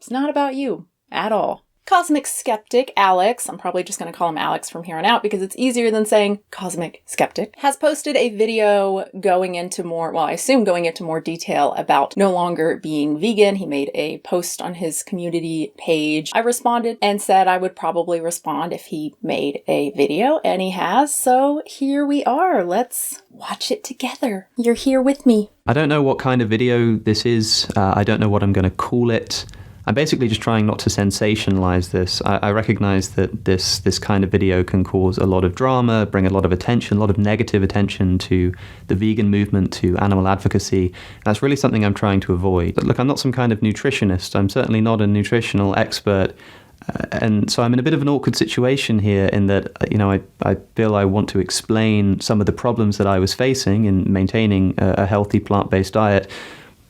It's not about you at all. Cosmic Skeptic, Alex, I'm probably just going to call him Alex from here on out because it's easier than saying Cosmic Skeptic, has posted a video going into more, well, I assume going into more detail about no longer being vegan. He made a post on his community page. I responded and said I would probably respond if he made a video, and he has, so here we are. Let's watch it together. You're here with me. I don't know what kind of video this is. I don't know what I'm going to call it. I'm basically just trying not to sensationalize this. I recognize that this kind of video can cause a lot of drama, bring a lot of attention, a lot of negative attention to the vegan movement, to animal advocacy. That's really something I'm trying to avoid. But look, I'm not some kind of nutritionist. I'm certainly not a nutritional expert. And so I'm in a bit of an awkward situation here in that, I feel I want to explain some of the problems that I was facing in maintaining a healthy plant-based diet.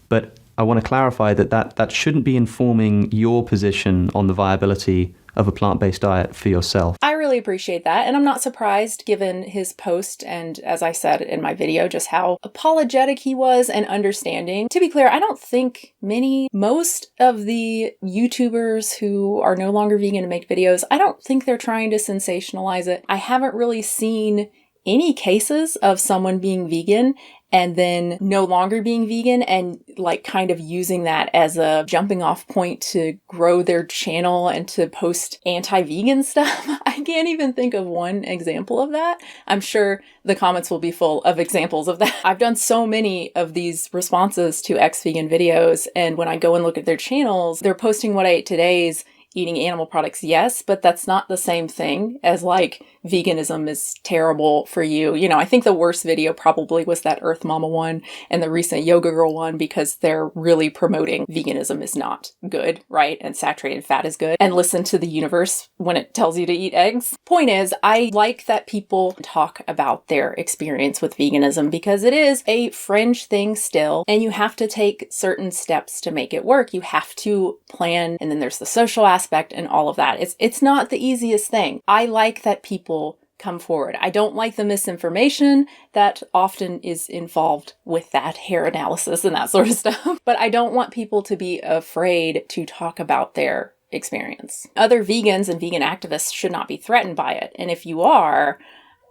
But I want to clarify that shouldn't be informing your position on the viability of a plant-based diet for yourself. I really appreciate that, and I'm not surprised given his post and, as I said in my video, just how apologetic he was and understanding. To be clear, I don't think most of the YouTubers who are no longer vegan and make videos, I don't think they're trying to sensationalize it. I haven't really seen any cases of someone being vegan and then no longer being vegan and like kind of using that as a jumping off point to grow their channel and to post anti-vegan stuff. I can't even think of one example of that. I'm sure the comments will be full of examples of that. I've done so many of these responses to ex-vegan videos, and when I go and look at their channels, they're posting what I ate today's eating animal products, yes, but that's not the same thing as like veganism is terrible for you. I think the worst video probably was that Earth Mama one and the recent Yoga Girl one because they're really promoting veganism is not good, right? And saturated fat is good. And listen to the universe when it tells you to eat eggs. Point is, I like that people talk about their experience with veganism because it is a fringe thing still, and you have to take certain steps to make it work. You have to plan, and then there's the social aspect and all of that. It's not the easiest thing. I like that people come forward. I don't like the misinformation that often is involved with that hair analysis and that sort of stuff, but I don't want people to be afraid to talk about their experience. Other vegans and vegan activists should not be threatened by it. And if you are,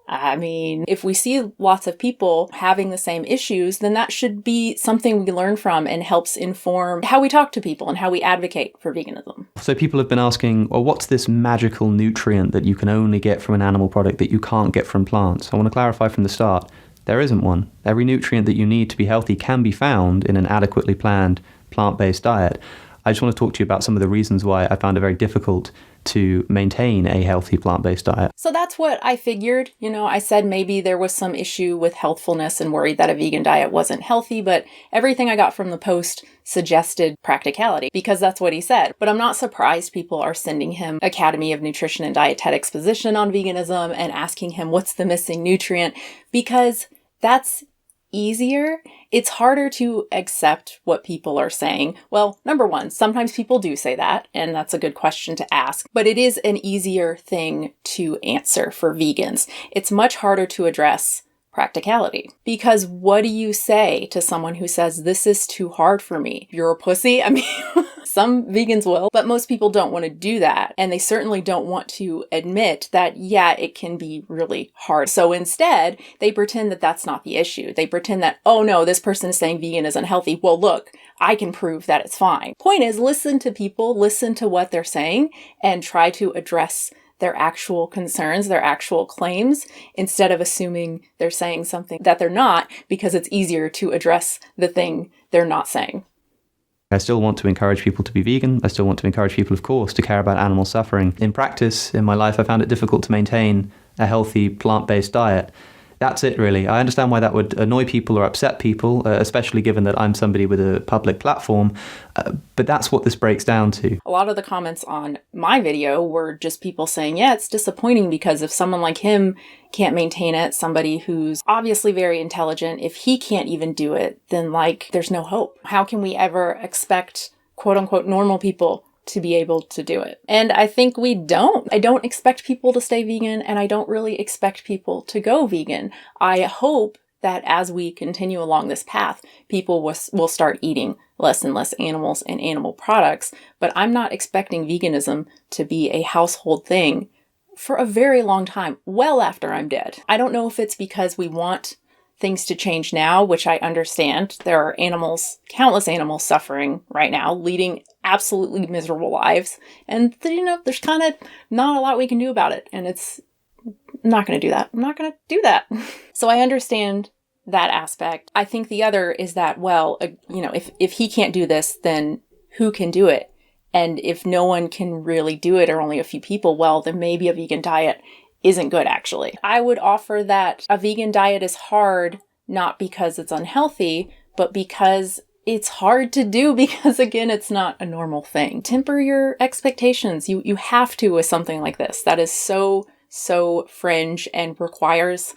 if we see lots of people having the same issues, then that should be something we learn from and helps inform how we talk to people and how we advocate for veganism. So people have been asking, well, what's this magical nutrient that you can only get from an animal product that you can't get from plants? I want to clarify from the start, there isn't one. Every nutrient that you need to be healthy can be found in an adequately planned plant-based diet. I just want to talk to you about some of the reasons why I found it very difficult to maintain a healthy plant-based diet. So that's what I figured. I said maybe there was some issue with healthfulness and worried that a vegan diet wasn't healthy, but everything I got from the post suggested practicality because that's what he said. But I'm not surprised people are sending him Academy of Nutrition and Dietetics position on veganism and asking him what's the missing nutrient, because that's easier. It's harder to accept what people are saying. Well, number one, sometimes people do say that, and that's a good question to ask, but it is an easier thing to answer for vegans. It's much harder to address practicality, because what do you say to someone who says, this is too hard for me? You're a pussy? Some vegans will, but most people don't want to do that. And they certainly don't want to admit that, yeah, it can be really hard. So instead, they pretend that that's not the issue. They pretend that, oh no, this person is saying vegan is unhealthy. Well, look, I can prove that it's fine. Point is, listen to people, listen to what they're saying, and try to address their actual concerns, their actual claims, instead of assuming they're saying something that they're not, because it's easier to address the thing they're not saying. I still want to encourage people to be vegan. I still want to encourage people, of course, to care about animal suffering. In practice, in my life, I found it difficult to maintain a healthy plant-based diet. That's it, really. I understand why that would annoy people or upset people, especially given that I'm somebody with a public platform, but that's what this breaks down to. A lot of the comments on my video were just people saying, yeah, it's disappointing because if someone like him can't maintain it, somebody who's obviously very intelligent, if he can't even do it, then there's no hope. How can we ever expect quote unquote normal people to be able to do it? And I think we don't. I don't expect people to stay vegan, and I don't really expect people to go vegan. I hope that as we continue along this path, people will start eating less and less animals and animal products. But I'm not expecting veganism to be a household thing for a very long time, well after I'm dead. I don't know if it's because we want things to change now, which I understand. There are animals, countless animals suffering right now, leading absolutely miserable lives. And, there's kind of not a lot we can do about it. And I'm not going to do that. I'm not going to do that. So I understand that aspect. I think the other is that, if he can't do this, then who can do it? And if no one can really do it, or only a few people, well, then maybe a vegan diet isn't good, actually. I would offer that a vegan diet is hard, not because it's unhealthy, but because it's hard to do, because again, it's not a normal thing. Temper your expectations. You have to with something like this. That is so fringe and requires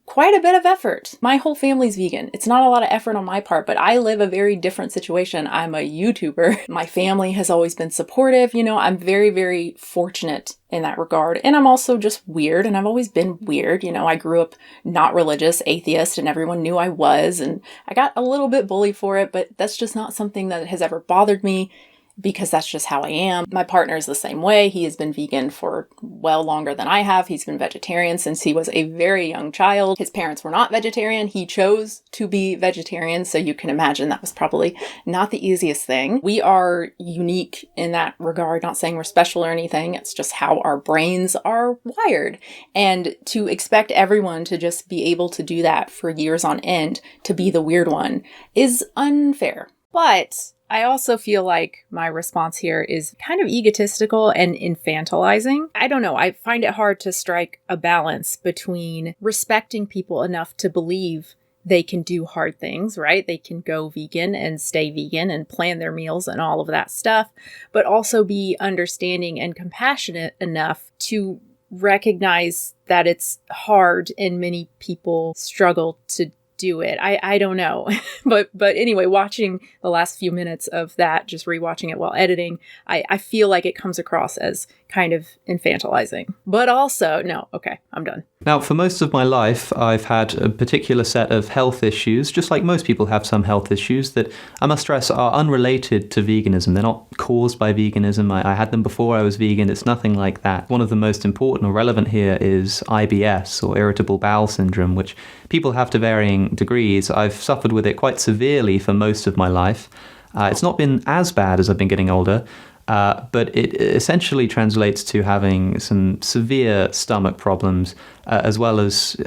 quite a bit of effort. My whole family's vegan. It's not a lot of effort on my part, but I live a very different situation. I'm a YouTuber. My family has always been supportive. I'm very, very fortunate in that regard. And I'm also just weird, and I've always been weird. I grew up not religious, atheist, and everyone knew I was, and I got a little bit bullied for it, but that's just not something that has ever bothered me, because that's just how I am. My partner is the same way. He has been vegan for well longer than I have. He's been vegetarian since he was a very young child. His parents were not vegetarian. He chose to be vegetarian, so you can imagine that was probably not the easiest thing. We are unique in that regard, not saying we're special or anything. It's just how our brains are wired. And to expect everyone to just be able to do that for years on end, to be the weird one, is unfair. But I also feel like my response here is kind of egotistical and infantilizing. I don't know. I find it hard to strike a balance between respecting people enough to believe they can do hard things, right? They can go vegan and stay vegan and plan their meals and all of that stuff, but also be understanding and compassionate enough to recognize that it's hard and many people struggle to do it. I don't know. but anyway, watching the last few minutes of that, just rewatching it while editing, I feel like it comes across as kind of infantilizing. But also, no, okay, I'm done. Now, for most of my life, I've had a particular set of health issues, just like most people have some health issues that I must stress are unrelated to veganism. They're not caused by veganism. I had them before I was vegan. It's nothing like that. One of the most important or relevant here is IBS, or irritable bowel syndrome, which people have to varying degrees. I've suffered with it quite severely for most of my life. It's not been as bad as I've been getting older, but it essentially translates to having some severe stomach problems, as well as,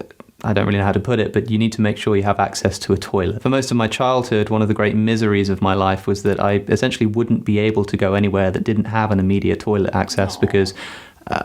I don't really know how to put it, but you need to make sure you have access to a toilet. For most of my childhood, one of the great miseries of my life was that I essentially wouldn't be able to go anywhere that didn't have an immediate toilet access, because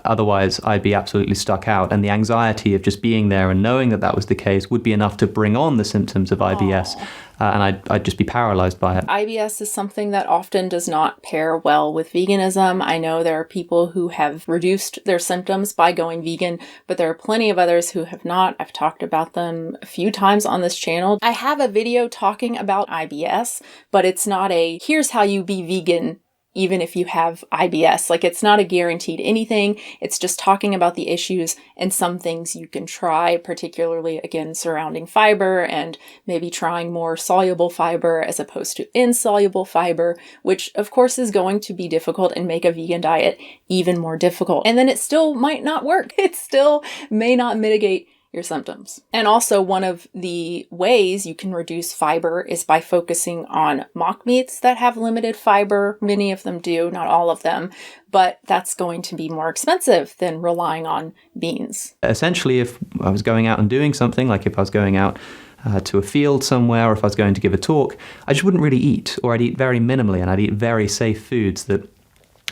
otherwise I'd be absolutely stuck out. And the anxiety of just being there and knowing that that was the case would be enough to bring on the symptoms of IBS. And I'd just be paralyzed by it. IBS is something that often does not pair well with veganism. I know there are people who have reduced their symptoms by going vegan, but there are plenty of others who have not. I've talked about them a few times on this channel. I have a video talking about IBS, but it's not a, here's how you be vegan even if you have IBS. Like, it's not a guaranteed anything. It's just talking about the issues and some things you can try, particularly, again, surrounding fiber and maybe trying more soluble fiber as opposed to insoluble fiber, which of course is going to be difficult and make a vegan diet even more difficult. And then it still might not work. It still may not mitigate your symptoms. And also, one of the ways you can reduce fiber is by focusing on mock meats that have limited fiber. Many of them do, not all of them, but that's going to be more expensive than relying on beans. Essentially, if I was going out and doing something, like if I was going out to a field somewhere, or if I was going to give a talk, I just wouldn't really eat, or I'd eat very minimally, and I'd eat very safe foods that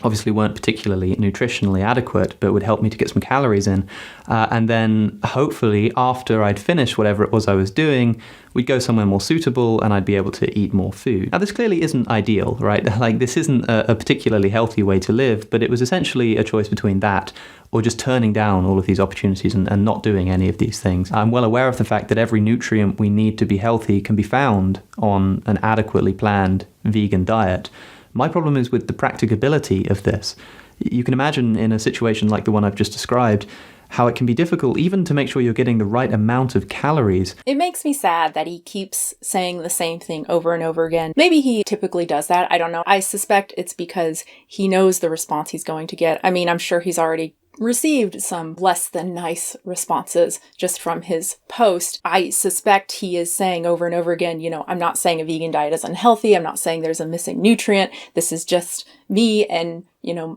obviously weren't particularly nutritionally adequate, but would help me to get some calories in. And then hopefully after I'd finished whatever it was I was doing, we'd go somewhere more suitable and I'd be able to eat more food. Now, this clearly isn't ideal, right? Like, this isn't a particularly healthy way to live, but it was essentially a choice between that or just turning down all of these opportunities and not doing any of these things. I'm well aware of the fact that every nutrient we need to be healthy can be found on an adequately planned vegan diet. My problem is with the practicability of this. You can imagine in a situation like the one I've just described, how it can be difficult even to make sure you're getting the right amount of calories. It makes me sad that he keeps saying the same thing over and over again. Maybe he typically does that. I don't know. I suspect it's because he knows the response he's going to get. I mean, I'm sure he's already received some less than nice responses just from his post. I suspect he is saying over and over again, I'm not saying a vegan diet is unhealthy. I'm not saying there's a missing nutrient. This is just me and,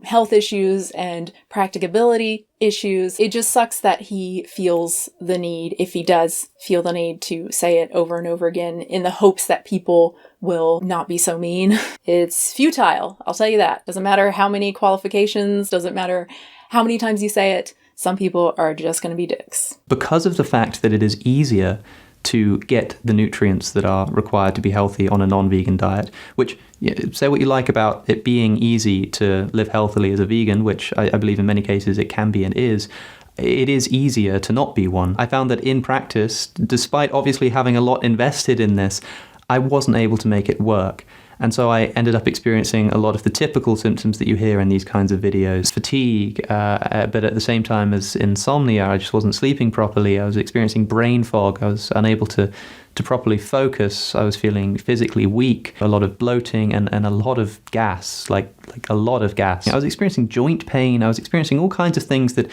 health issues and practicability issues. It just sucks that he feels the need, if he does feel the need, to say it over and over again in the hopes that people will not be so mean. It's futile. I'll tell you that. Doesn't matter how many qualifications, doesn't matter how many times you say it, some people are just going to be dicks. Because of the fact that it is easier to get the nutrients that are required to be healthy on a non-vegan diet, which, say what you like about it being easy to live healthily as a vegan, which I believe in many cases it can be and is, it is easier to not be one. I found that in practice, despite obviously having a lot invested in this, I wasn't able to make it work. And so I ended up experiencing a lot of the typical symptoms that you hear in these kinds of videos. Fatigue, but at the same time as insomnia, I just wasn't sleeping properly. I was experiencing brain fog. I was unable to properly focus. I was feeling physically weak, a lot of bloating and a lot of gas, like a lot of gas. I was experiencing joint pain. I was experiencing all kinds of things that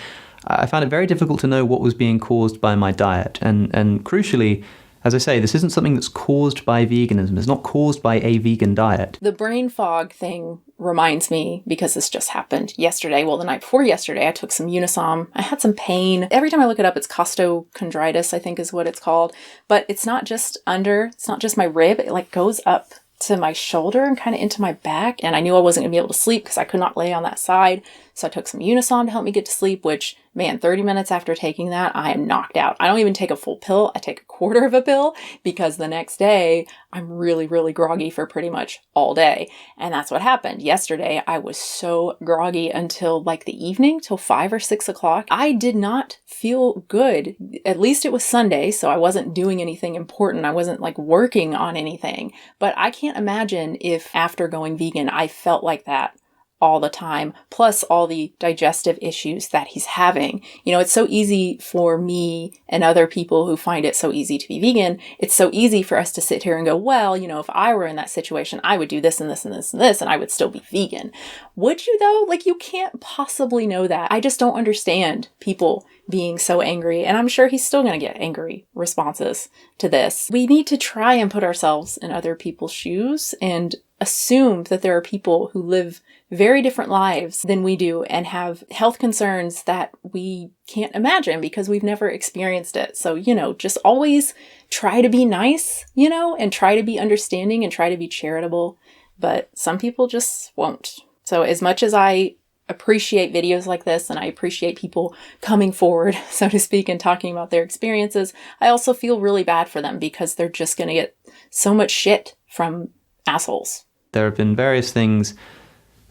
I found it very difficult to know what was being caused by my diet. And crucially, as I say, this isn't something that's caused by veganism. It's not caused by a vegan diet. The brain fog thing reminds me, because this just happened yesterday. Well, the night before yesterday, I took some Unisom. I had some pain. Every time I look it up, it's costochondritis, I think is what it's called. But it's not just my rib. It goes up to my shoulder and kind of into my back. And I knew I wasn't going to be able to sleep because I could not lay on that side. So I took some Unisom to help me get to sleep, which, man, 30 minutes after taking that, I am knocked out. I don't even take a full pill. I take a quarter of a pill because the next day I'm really, really groggy for pretty much all day. And that's what happened. Yesterday, I was so groggy until the evening, till 5 or 6 o'clock. I did not feel good. At least it was Sunday, so I wasn't doing anything important. I wasn't working on anything. But I can't imagine if after going vegan, I felt like that all the time, plus all the digestive issues that he's having. It's so easy for me and other people who find it so easy to be vegan. It's so easy for us to sit here and go, well, if I were in that situation, I would do this and this and this and this, and I would still be vegan. Would you though? You can't possibly know that. I just don't understand people being so angry. And I'm sure he's still going to get angry responses to this. We need to try and put ourselves in other people's shoes and assume that there are people who live very different lives than we do and have health concerns that we can't imagine because we've never experienced it. So, just always try to be nice, and try to be understanding and try to be charitable. But some people just won't. So as much as I appreciate videos like this and I appreciate people coming forward, so to speak, and talking about their experiences, I also feel really bad for them because they're just going to get so much shit from assholes. There have been various things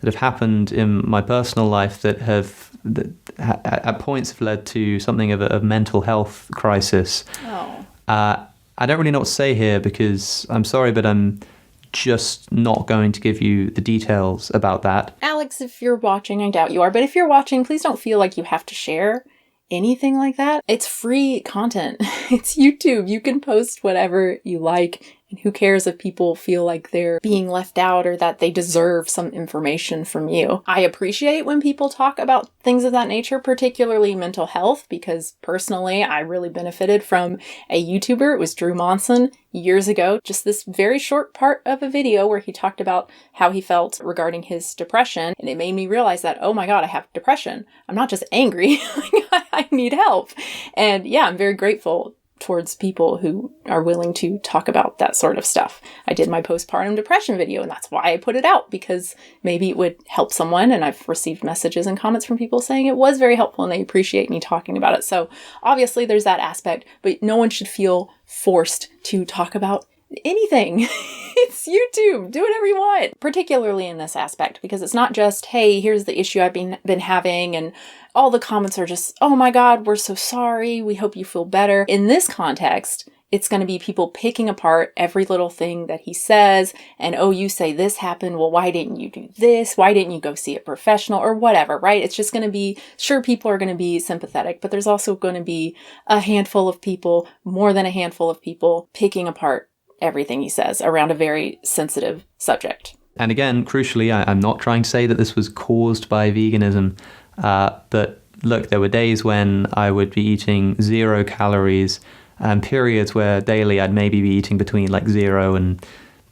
that have happened in my personal life that at points have led to something of a mental health crisis. Oh. I don't really know what to say here because I'm sorry, but I'm just not going to give you the details about that. Alex, if you're watching, I doubt you are, but if you're watching, please don't feel like you have to share anything like that. It's free content. It's YouTube. You can post whatever you like. And who cares if people feel like they're being left out or that they deserve some information from you? I appreciate when people talk about things of that nature, particularly mental health, because personally, I really benefited from a YouTuber. It was Drew Monson years ago. Just this very short part of a video where he talked about how he felt regarding his depression. And it made me realize that, oh my God, I have depression. I'm not just angry. I need help. And yeah, I'm very grateful towards people who are willing to talk about that sort of stuff. I did my postpartum depression video, and that's why I put it out, because maybe it would help someone. And I've received messages and comments from people saying it was very helpful and they appreciate me talking about it. So obviously there's that aspect, but no one should feel forced to talk about anything. It's YouTube. Do whatever you want, particularly in this aspect, because it's not just, hey, here's the issue I've been having, and all the comments are just, oh my God, we're so sorry. We hope you feel better. In this context, it's going to be people picking apart every little thing that he says. And, oh, you say this happened. Well, why didn't you do this? Why didn't you go see a professional or whatever, right? It's just going to be, sure, people are going to be sympathetic, but there's also going to be a handful of people, more than a handful of people, picking apart everything he says around a very sensitive subject. And again, crucially, I'm not trying to say that this was caused by veganism, but look, there were days when I would be eating 0 calories and periods where daily I'd maybe be eating between like 0 and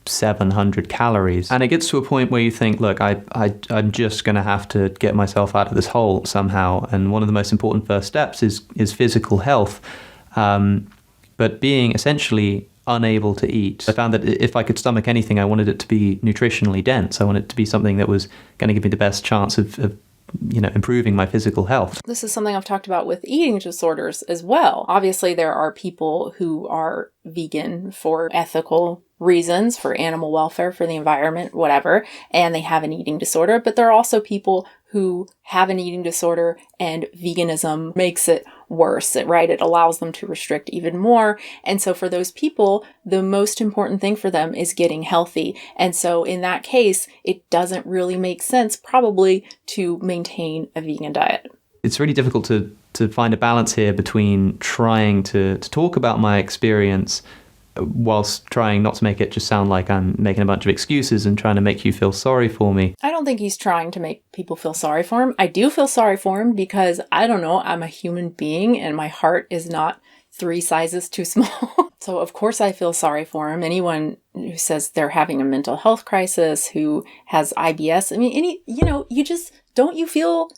700 calories. And it gets to a point where you think, look, I'm just going to have to get myself out of this hole somehow. And one of the most important first steps is physical health. But being essentially unable to eat, I found that if I could stomach anything, I wanted it to be nutritionally dense. I wanted it to be something that was going to give me the best chance of improving my physical health. This is something I've talked about with eating disorders as well. Obviously, there are people who are vegan for ethical reasons, for animal welfare, for the environment, whatever, and they have an eating disorder. But there are also people who have an eating disorder and veganism makes it worse, right? It allows them to restrict even more. And so for those people, the most important thing for them is getting healthy. And so in that case, it doesn't really make sense probably to maintain a vegan diet. It's really difficult to find a balance here between trying to talk about my experience whilst trying not to make it just sound like I'm making a bunch of excuses and trying to make you feel sorry for me. I don't think he's trying to make people feel sorry for him. I do feel sorry for him because, I don't know, I'm a human being and my heart is not 3 sizes too small. So of course I feel sorry for him. Anyone who says they're having a mental health crisis, who has IBS, I mean, you just, don't you feel,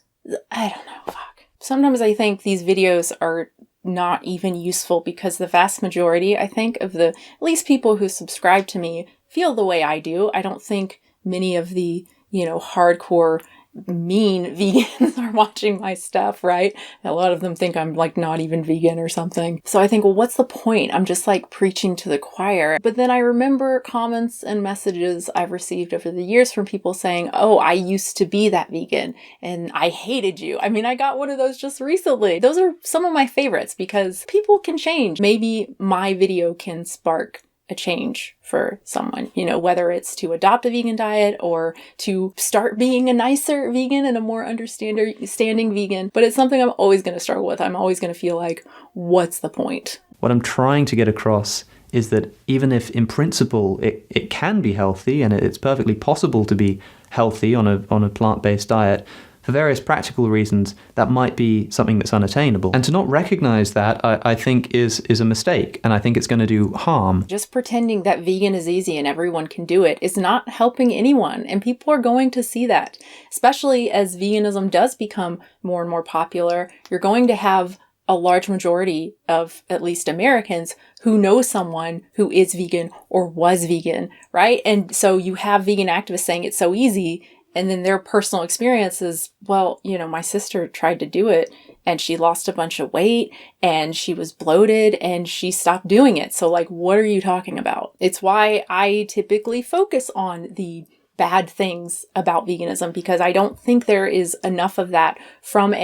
I don't know, fuck. Sometimes I think these videos are not even useful because the vast majority, I think, of the, at least people who subscribe to me feel the way I do. I don't think many of the, hardcore mean vegans are watching my stuff, right? A lot of them think I'm like not even vegan or something. So I think, well, what's the point? I'm just like preaching to the choir. But then I remember comments and messages I've received over the years from people saying, oh, I used to be that vegan and I hated you. I mean, I got one of those just recently. Those are some of my favorites because people can change. Maybe my video can spark a change for someone, whether it's to adopt a vegan diet or to start being a nicer vegan and a more understanding vegan. But it's something I'm always going to struggle with. I'm always going to feel like, what's the point? What I'm trying to get across is that even if in principle it can be healthy and it's perfectly possible to be healthy on a plant-based diet, for various practical reasons, that might be something that's unattainable. And to not recognize that, I think, is a mistake. And I think it's going to do harm. Just pretending that vegan is easy and everyone can do it is not helping anyone. And people are going to see that. Especially as veganism does become more and more popular, you're going to have a large majority of at least Americans who know someone who is vegan or was vegan, right? And so you have vegan activists saying it's so easy. And then their personal experiences, well, my sister tried to do it and she lost a bunch of weight and she was bloated and she stopped doing it. So like, what are you talking about? It's why I typically focus on the bad things about veganism because I don't think there is enough of that from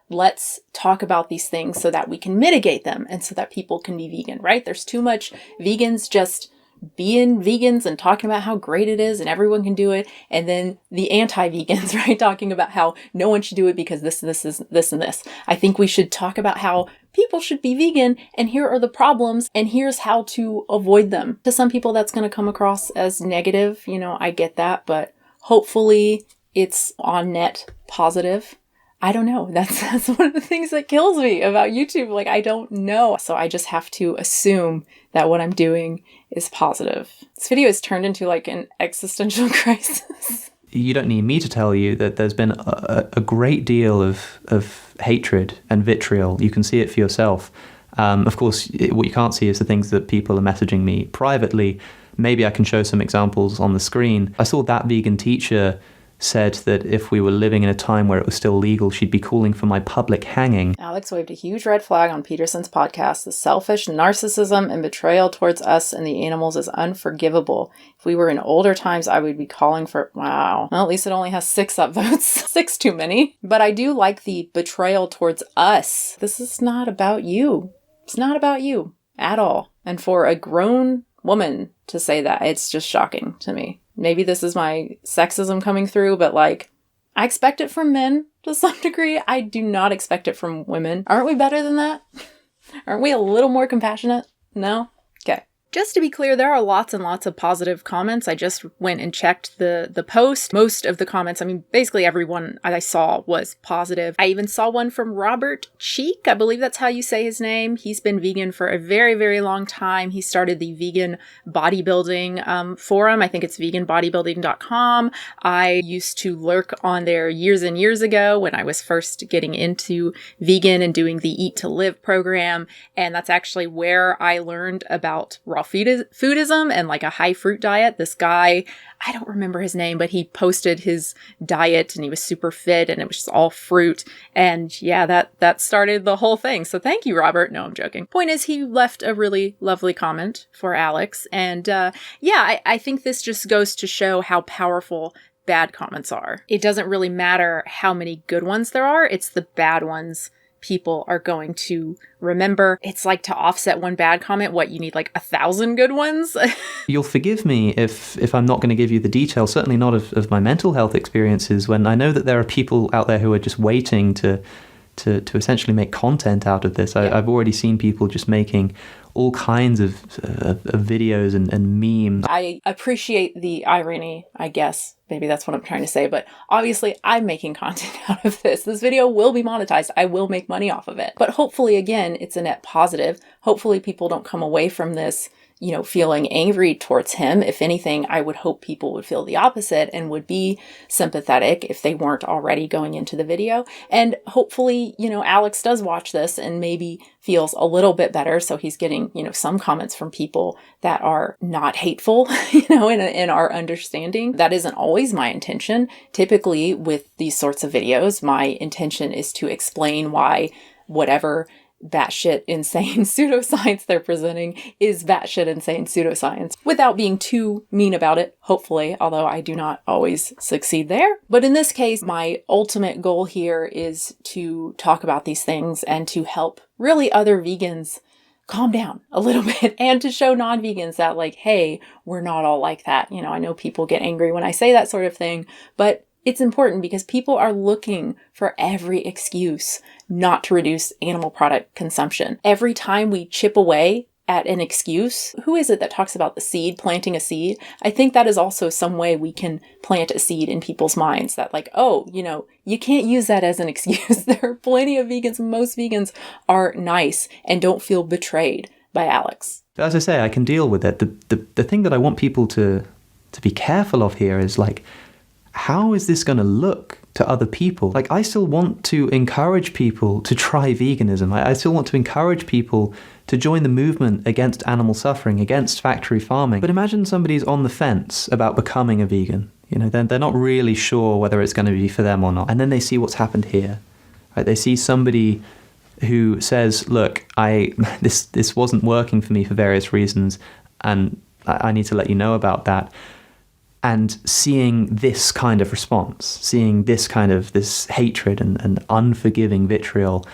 let's talk about these things so that we can mitigate them and so that people can be vegan, right? There's too much vegans just being vegans and talking about how great it is and everyone can do it. And then the anti-vegans, right? Talking about how no one should do it because this, and this. I think we should talk about how people should be vegan and here are the problems and here's how to avoid them. To some people, that's going to come across as negative. I get that, but hopefully it's on net positive. I don't know. That's one of the things that kills me about YouTube. Like, I don't know. So I just have to assume that what I'm doing is positive. This video has turned into like an existential crisis. You don't need me to tell you that there's been a great deal of hatred and vitriol. You can see it for yourself. Of course, what you can't see is the things that people are messaging me privately. Maybe I can show some examples on the screen. I saw that vegan teacher said that if we were living in a time where it was still legal, she'd be calling for my public hanging. Alex waved a huge red flag on Peterson's podcast. The selfish narcissism and betrayal towards us and the animals is unforgivable. If we were in older times, I would be calling for, wow. Well, at least it only has 6 upvotes. 6 too many. But I do like the betrayal towards us. This is not about you. It's not about you at all. And for a grown woman to say that, it's just shocking to me. Maybe this is my sexism coming through, but like, I expect it from men to some degree. I do not expect it from women. Aren't we better than that? Aren't we a little more compassionate? No? Okay. Just to be clear, there are lots and lots of positive comments. I just went and checked the post. Most of the comments, I mean, basically everyone I saw was positive. I even saw one from Robert Cheek. I believe that's how you say his name. He's been vegan for a very, very long time. He started the vegan bodybuilding forum. I think it's veganbodybuilding.com. I used to lurk on there years and years ago when I was first getting into vegan and doing the Eat to Live program. And that's actually where I learned about raw foodism and like a high fruit diet. This guy, I don't remember his name, but he posted his diet and he was super fit and it was just all fruit. And yeah, that started the whole thing. So thank you, Robert. No, I'm joking. Point is, he left a really lovely comment for Alex. And I think this just goes to show how powerful bad comments are. It doesn't really matter how many good ones there are. It's the bad ones people are going to remember. It's like to offset one bad comment, what, you need like 1,000 good ones? You'll forgive me if I'm not going to give you the details, certainly not of my mental health experiences, when I know that there are people out there who are just waiting to essentially make content out of this. I've already seen people just making all kinds of videos and memes. I appreciate the irony, I guess. Maybe that's what I'm trying to say. But obviously, I'm making content out of this. This video will be monetized. I will make money off of it. But hopefully, again, it's a net positive. Hopefully, people don't come away from this, feeling angry towards him. If anything, I would hope people would feel the opposite and would be sympathetic if they weren't already going into the video. And hopefully, Alex does watch this and maybe feels a little bit better. So he's getting, some comments from people that are not hateful, in our understanding. That isn't always my intention. Typically with these sorts of videos, my intention is to explain why whatever batshit insane pseudoscience they're presenting is batshit insane pseudoscience without being too mean about it, hopefully, although I do not always succeed there. But in this case, my ultimate goal here is to talk about these things and to help really other vegans calm down a little bit and to show non-vegans that like, hey, we're not all like that. I know people get angry when I say that sort of thing, but it's important because people are looking for every excuse not to reduce animal product consumption. Every time we chip away at an excuse, who is it that talks about the seed, planting a seed? I think that is also some way we can plant a seed in people's minds that like, oh, you can't use that as an excuse. There are plenty of vegans. Most vegans are nice and don't feel betrayed by Alex. As I say, I can deal with it. The thing that I want people to be careful of here is like, how is this going to look to other people? Like, I still want to encourage people to try veganism. I still want to encourage people to join the movement against animal suffering, against factory farming. But imagine somebody's on the fence about becoming a vegan. They're not really sure whether it's going to be for them or not. And then they see what's happened here. Right? They see somebody who says, look, this wasn't working for me for various reasons, and I need to let you know about that. And seeing this kind of response, seeing this kind of this hatred and unforgiving vitriol,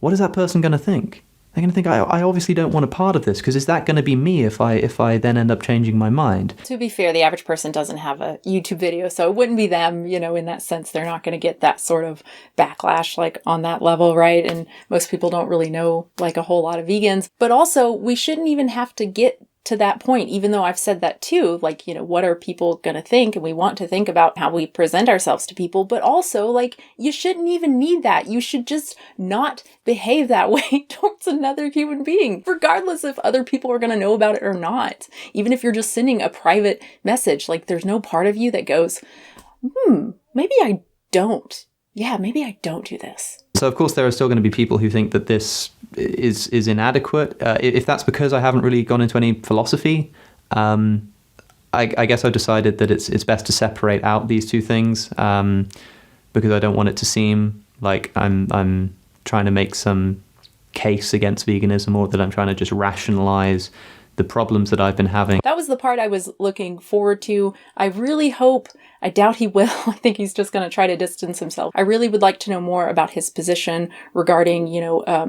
what is that person going to think? They're going to think, I obviously don't want a part of this, because is that going to be me if I then end up changing my mind? To be fair, the average person doesn't have a YouTube video, so it wouldn't be them, in that sense. They're not going to get that sort of backlash like on that level, right? And most people don't really know like a whole lot of vegans. But also, we shouldn't even have to get to that point, even though I've said that too, like, what are people going to think? And we want to think about how we present ourselves to people, but also like, you shouldn't even need that. You should just not behave that way towards another human being, regardless if other people are going to know about it or not. Even if you're just sending a private message, like there's no part of you that goes, maybe I don't. Yeah, maybe I don't do this. So, of course, there are still going to be people who think that this is inadequate. If that's because I haven't really gone into any philosophy, I guess I've decided that it's best to separate out these two things because I don't want it to seem like I'm trying to make some case against veganism or that I'm trying to just rationalize the problems that I've been having. That was the part I was looking forward to. I really hope, I doubt he will. I think he's just going to try to distance himself. I really would like to know more about his position regarding,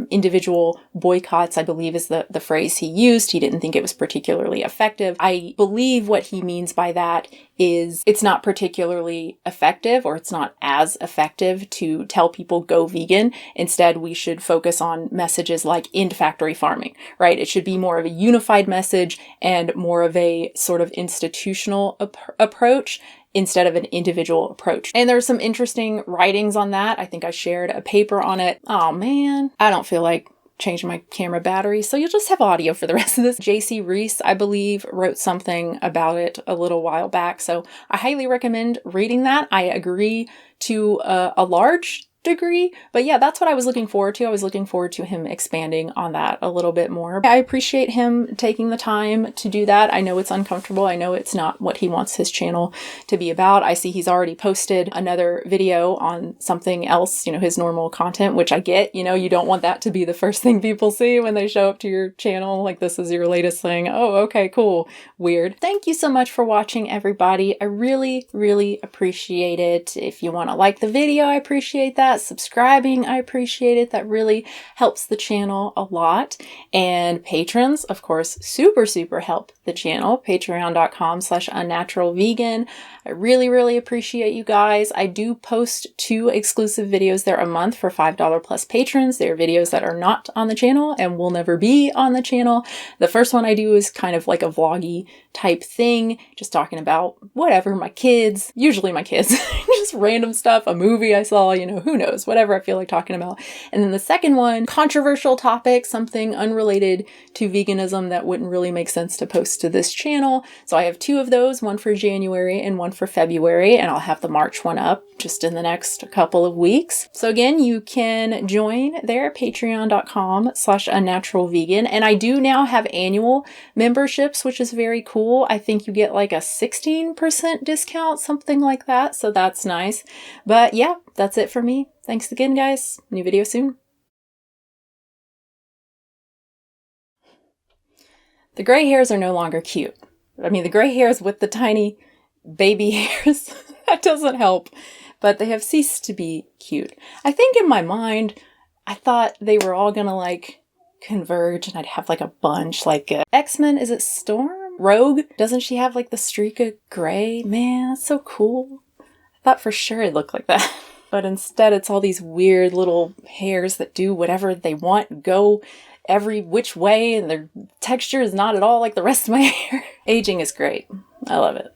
individual boycotts, I believe is the phrase he used. He didn't think it was particularly effective. I believe what he means by that is it's not particularly effective, or it's not as effective to tell people go vegan. Instead, we should focus on messages like end factory farming, right? It should be more of a unified message and more of a sort of institutional approach instead of an individual approach. And there's some interesting writings on that. I think I shared a paper on it. Oh man, I don't feel like changing my camera battery, so you'll just have audio for the rest of this. J.C. Reese, I believe, wrote something about it a little while back, so I highly recommend reading that. I agree to a large degree, but yeah, that's what I was looking forward to. I was looking forward to him expanding on that a little bit more. I appreciate him taking the time to do that. I know it's uncomfortable. I know it's not what he wants his channel to be about. I see he's already posted another video on something else, his normal content, which I get, you don't want that to be the first thing people see when they show up to your channel. Like, this is your latest thing. Oh, okay, cool. Weird. Thank you so much for watching, everybody. I really, really appreciate it. If you want to like the video, I appreciate that. Subscribing, I appreciate it. That really helps the channel a lot. And patrons, of course, super, super help the channel. Patreon.com/unnaturalvegan. I really, really appreciate you guys. I do post 2 exclusive videos there a month for $5 plus patrons. They're videos that are not on the channel and will never be on the channel. The first one I do is kind of like a vloggy type thing, just talking about whatever, my kids, usually my kids, just random stuff, a movie I saw, who knows, whatever I feel like talking about. And then the second one, controversial topic, something unrelated to veganism that wouldn't really make sense to post to this channel. So I have 2 of those, one for January and one for February, and I'll have the March one up just in the next couple of weeks. So again, you can join there, patreon.com/unnaturalvegan. And I do now have annual memberships, which is very cool. I think you get like a 16% discount, something like that. So that's nice. But yeah, that's it for me. Thanks again, guys. New video soon. The gray hairs are no longer cute. I mean, the gray hairs with the tiny baby hairs, that doesn't help, but they have ceased to be cute. I think in my mind, I thought they were all gonna like converge and I'd have like a bunch, like X-Men, is it Storm? Rogue? Doesn't she have like the streak of gray? Man, that's so cool. I thought for sure it'd look like that. But instead it's all these weird little hairs that do whatever they want, go every which way, and their texture is not at all like the rest of my hair. Aging is great. I love it.